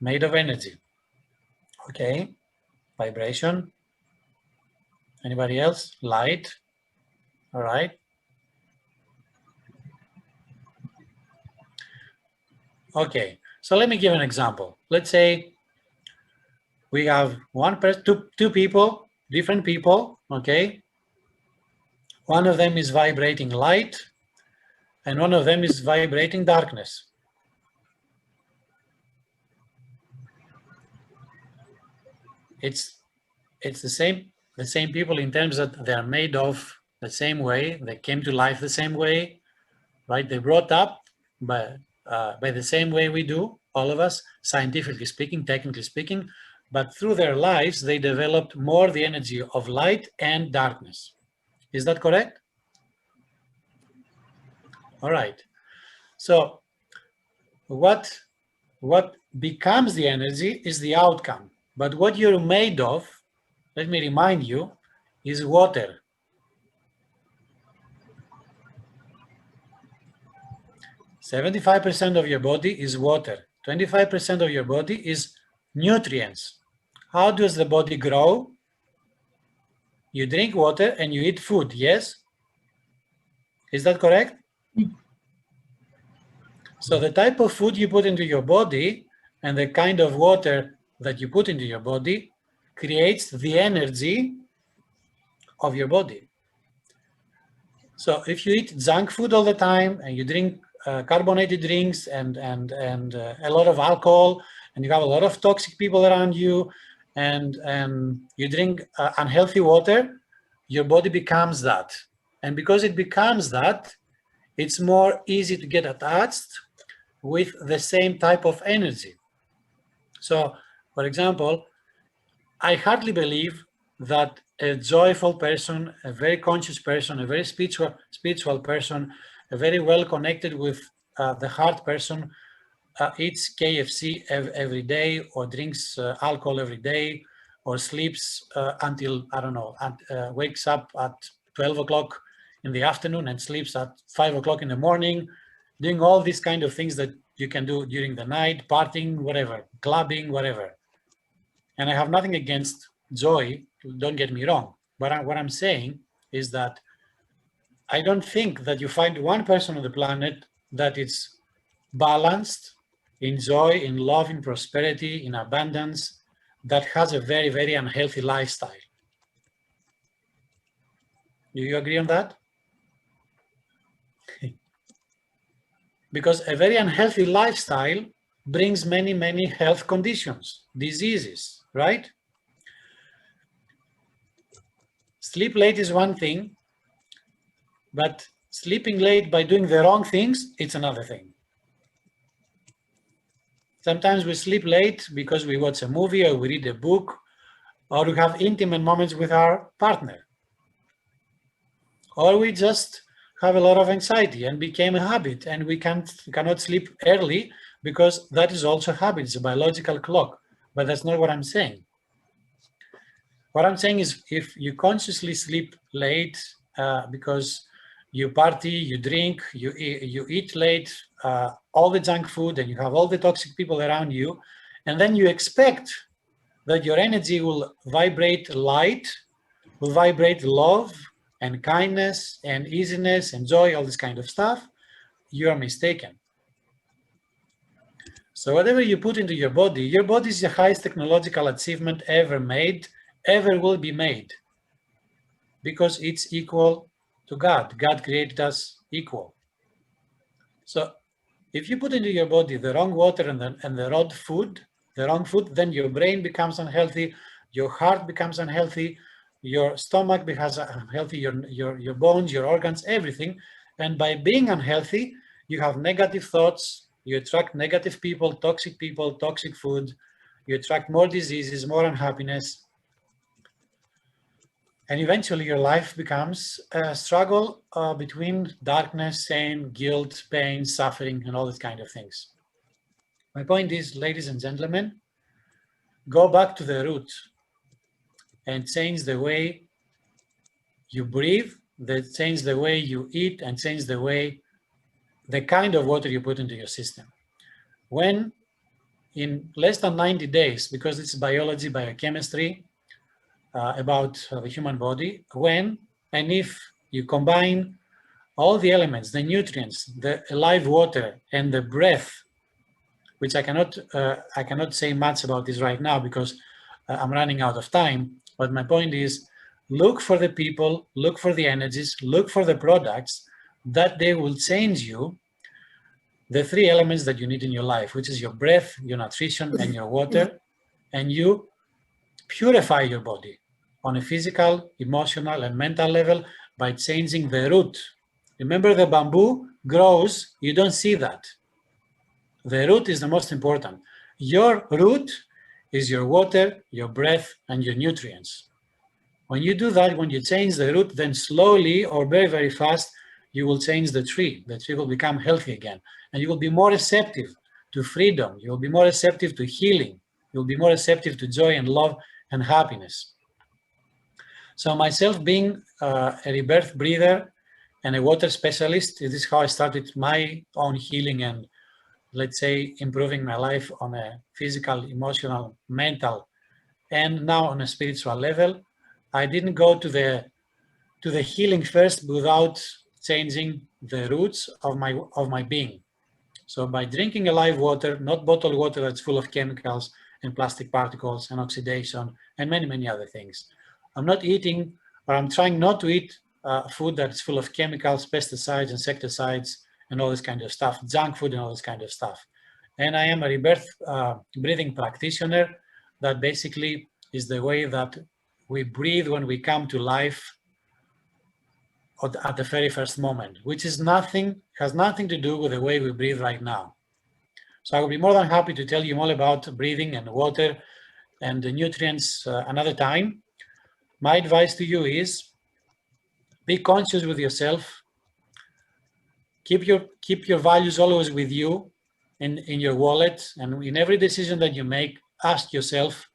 Made of energy. Okay, vibration. Anybody else? Light. All right. Okay, so let me give an example. Let's say we have two people, different people, okay? One of them is vibrating light, and one of them is vibrating darkness. It's the same people in terms that they're made of the same way, they came to life the same way, right? They brought up by the same way we do, all of us, scientifically speaking, technically speaking, but through their lives, they developed more the energy of light and darkness. Is that correct? All right. So what becomes the energy is the outcome. But what you're made of, let me remind you, is water. 75% of your body is water. 25% of your body is nutrients. How does the body grow? You drink water and you eat food, yes? Is that correct? So the type of food you put into your body and the kind of water that you put into your body creates the energy of your body. So if you eat junk food all the time and you drink carbonated drinks and a lot of alcohol, and you have a lot of toxic people around you, and you drink unhealthy water, your body becomes that. And because it becomes that, it's more easy to get attached with the same type of energy. So, for example, I hardly believe that a joyful person, a very conscious person, a very spiritual person, a very well connected with the heart person eats KFC every day, or drinks alcohol every day, or sleeps until, I don't know, wakes up at 12 o'clock in the afternoon and sleeps at 5 o'clock in the morning, doing all these kind of things that you can do during the night, partying, whatever, clubbing, whatever. And I have nothing against joy, don't get me wrong. But what I'm saying is that I don't think that you find one person on the planet that is balanced in joy, in love, in prosperity, in abundance, that has a very, very unhealthy lifestyle. Do you agree on that? Because a very unhealthy lifestyle brings many, many health conditions, diseases, right? Sleep late is one thing, but sleeping late by doing the wrong things, it's another thing. Sometimes we sleep late because we watch a movie or we read a book, or we have intimate moments with our partner. Or we just have a lot of anxiety and became a habit, and we cannot sleep early because that is also a habit, it's a biological clock. But that's not what I'm saying. What I'm saying is, if you consciously sleep late because you party, you drink, you eat late, all the junk food, and you have all the toxic people around you, and then you expect that your energy will vibrate light, will vibrate love and kindness and easiness and joy, all this kind of stuff, you are mistaken. So whatever you put into your body is the highest technological achievement ever made, ever will be made, because it's equal to God. God created us equal. So if you put into your body the wrong water and the wrong food, then your brain becomes unhealthy, your heart becomes unhealthy, your stomach becomes unhealthy, your bones, your organs, everything. And by being unhealthy, you have negative thoughts, you attract negative people, toxic food, you attract more diseases, more unhappiness. And eventually your life becomes a struggle between darkness, sin, guilt, pain, suffering, and all these kind of things. My point is, ladies and gentlemen, go back to the root and change the way you breathe, change the way you eat, and change the kind of water you put into your system. When in less than 90 days, because it's biology, biochemistry, about the human body, when and if you combine all the elements, the nutrients, the live water, and the breath, which I cannot say much about this right now because I'm running out of time. But my point is, look for the people, look for the energies, look for the products that they will change you, the three elements that you need in your life, which is your breath, your nutrition, and your water, and you purify your body on a physical, emotional, and mental level by changing the root. Remember, the bamboo grows, you don't see that. The root is the most important. Your root is your water, your breath, and your nutrients. When you do that, when you change the root, then slowly or very, very fast, you will change the tree. The tree will become healthy again. And you will be more receptive to freedom. You will be more receptive to healing. You'll be more receptive to joy and love and happiness. So myself being a rebirth breather and a water specialist, this is how I started my own healing and, let's say, improving my life on a physical, emotional, mental, and now on a spiritual level. I didn't go to the healing first without changing the roots of my being. So by drinking alive water, not bottled water that's full of chemicals and plastic particles and oxidation and many, many other things. I'm not eating, or I'm trying not to eat food that's full of chemicals, pesticides, insecticides, and all this kind of stuff, junk food and all this kind of stuff. And I am a rebirth breathing practitioner. That basically is the way that we breathe when we come to life at the very first moment, which is has nothing to do with the way we breathe right now. So I will be more than happy to tell you all about breathing and water and the nutrients another time. My advice to you is be conscious with yourself. Keep your values always with you in your wallet, and in every decision that you make, ask yourself,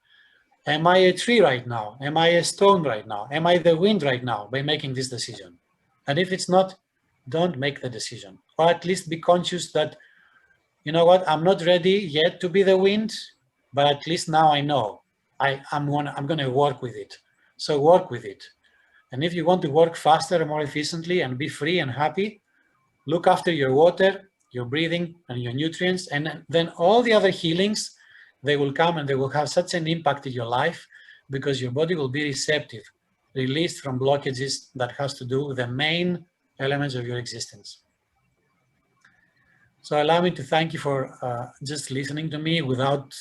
am I a tree right now? Am I a stone right now? Am I the wind right now by making this decision? And if it's not, don't make the decision. Or at least be conscious that, you know what, I'm not ready yet to be the wind, but at least now I know I'm going to work with it. So work with it. And if you want to work faster and more efficiently and be free and happy, look after your water, your breathing, and your nutrients. And then all the other healings, they will come and they will have such an impact in your life because your body will be receptive, released from blockages that has to do with the main elements of your existence. So allow me to thank you for just listening to me without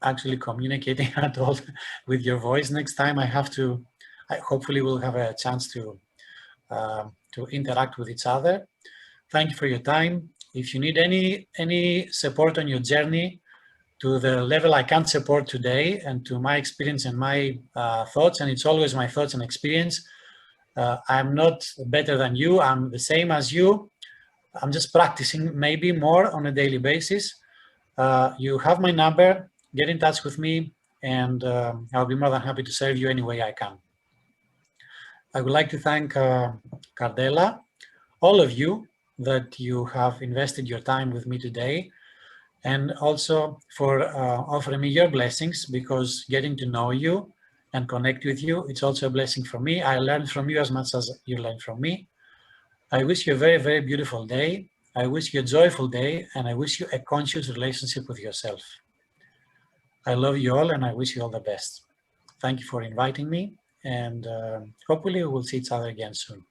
actually communicating at all with your voice. Next time I hopefully we'll have a chance to interact with each other. Thank you for your time. If you need any support on your journey to the level I can't support today and to my experience and my thoughts, and it's always my thoughts and experience, I'm not better than you. I'm the same as you. I'm just practicing maybe more on a daily basis. You have my number. Get in touch with me, and I'll be more than happy to serve you any way I can. I would like to thank Cardella, all of you that you have invested your time with me today, and also for offering me your blessings, because getting to know you and connect with you, it's also a blessing for me. I learn from you as much as you learn from me. I wish you a very, very beautiful day. I wish you a joyful day, and I wish you a conscious relationship with yourself. I love you all, and I wish you all the best. Thank you for inviting me, and hopefully we will see each other again soon.